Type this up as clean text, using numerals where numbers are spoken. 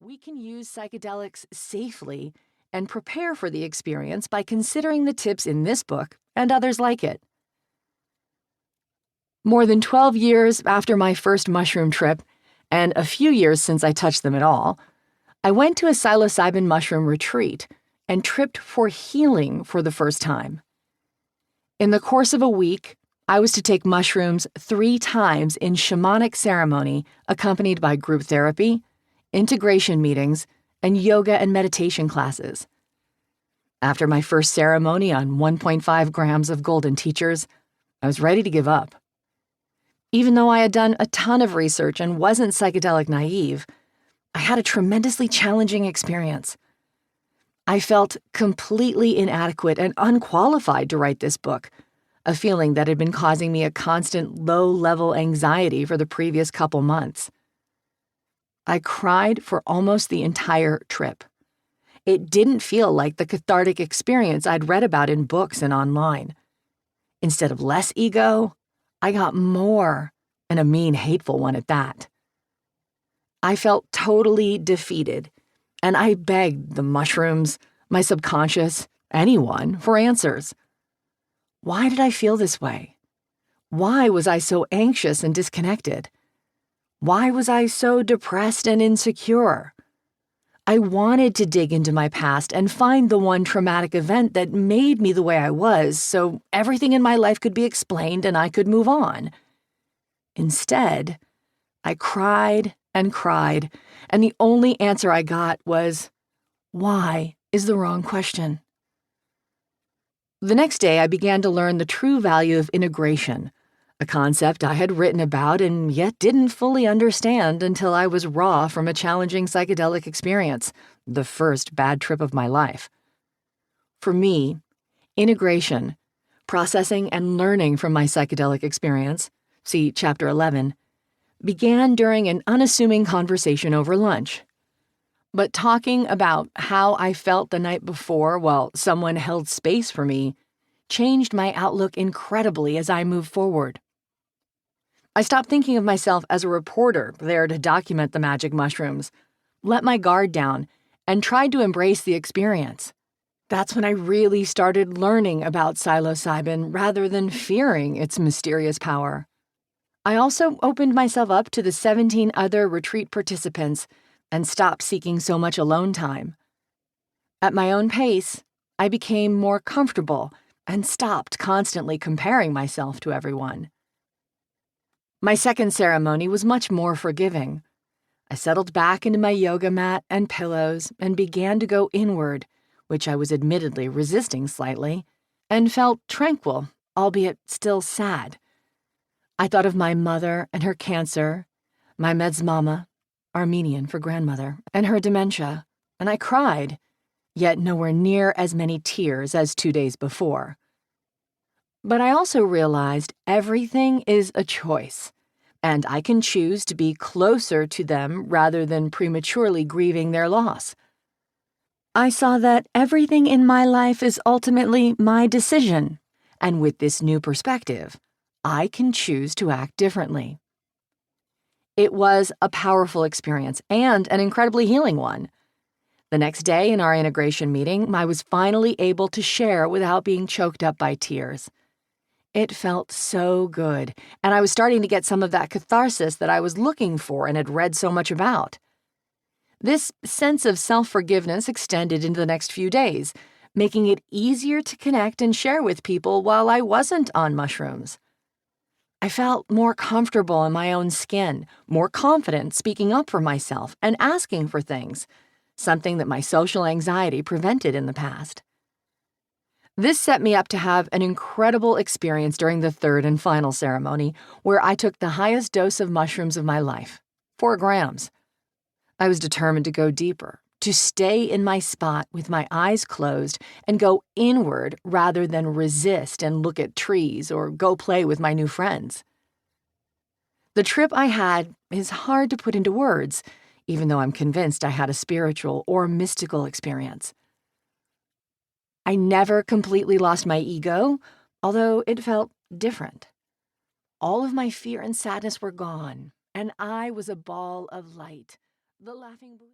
we can use psychedelics safely and prepare for the experience by considering the tips in this book and others like it. More than 12 years after my first mushroom trip, and a few years since I touched them at all, I went to a psilocybin mushroom retreat and tripped for healing for the first time. In the course of a week, I was to take mushrooms 3 times in shamanic ceremony accompanied by group therapy, integration meetings, and yoga and meditation classes. After my first ceremony on 1.5 grams of golden teachers, I was ready to give up. Even though I had done a ton of research and wasn't psychedelic naive, I had a tremendously challenging experience. I felt completely inadequate and unqualified to write this book, a feeling that had been causing me a constant low-level anxiety for the previous couple months. I cried for almost the entire trip. It didn't feel like the cathartic experience I'd read about in books and online. Instead of less ego, I got more, and a mean, hateful one at that. I felt totally defeated, and I begged the mushrooms, my subconscious, anyone, for answers. Why did I feel this way? Why was I so anxious and disconnected? Why was I so depressed and insecure? I wanted to dig into my past and find the one traumatic event that made me the way I was so everything in my life could be explained and I could move on. Instead, I cried and cried, and the only answer I got was, "Why?" is the wrong question. The next day, I began to learn the true value of integration, a concept I had written about and yet didn't fully understand until I was raw from a challenging psychedelic experience, the first bad trip of my life. For me, integration, processing and learning from my psychedelic experience, see Chapter 11, began during an unassuming conversation over lunch. But talking about how I felt the night before while someone held space for me changed my outlook incredibly as I moved forward. I stopped thinking of myself as a reporter there to document the magic mushrooms, let my guard down, and tried to embrace the experience. That's when I really started learning about psilocybin rather than fearing its mysterious power. I also opened myself up to the 17 other retreat participants and stopped seeking so much alone time. At my own pace, I became more comfortable and stopped constantly comparing myself to everyone. My second ceremony was much more forgiving. I settled back into my yoga mat and pillows and began to go inward, which I was admittedly resisting slightly, and felt tranquil, albeit still sad. I thought of my mother and her cancer, my med's mama, Armenian for grandmother, and her dementia, and I cried, yet nowhere near as many tears as 2 days before. But I also realized everything is a choice, and I can choose to be closer to them rather than prematurely grieving their loss. I saw that everything in my life is ultimately my decision, and with this new perspective, I can choose to act differently. It was a powerful experience and an incredibly healing one. The next day in our integration meeting, I was finally able to share without being choked up by tears. It felt so good, and I was starting to get some of that catharsis that I was looking for and had read so much about. This sense of self-forgiveness extended into the next few days, making it easier to connect and share with people while I wasn't on mushrooms. I felt more comfortable in my own skin, more confident speaking up for myself and asking for things, something that my social anxiety prevented in the past. This set me up to have an incredible experience during the third and final ceremony, where I took the highest dose of mushrooms of my life, 4 grams. I was determined to go deeper, to stay in my spot with my eyes closed and go inward rather than resist and look at trees or go play with my new friends. The trip I had is hard to put into words, even though I'm convinced I had a spiritual or mystical experience. I never completely lost my ego, although it felt different. All of my fear and sadness were gone, and I was a ball of light, the laughing Buddha.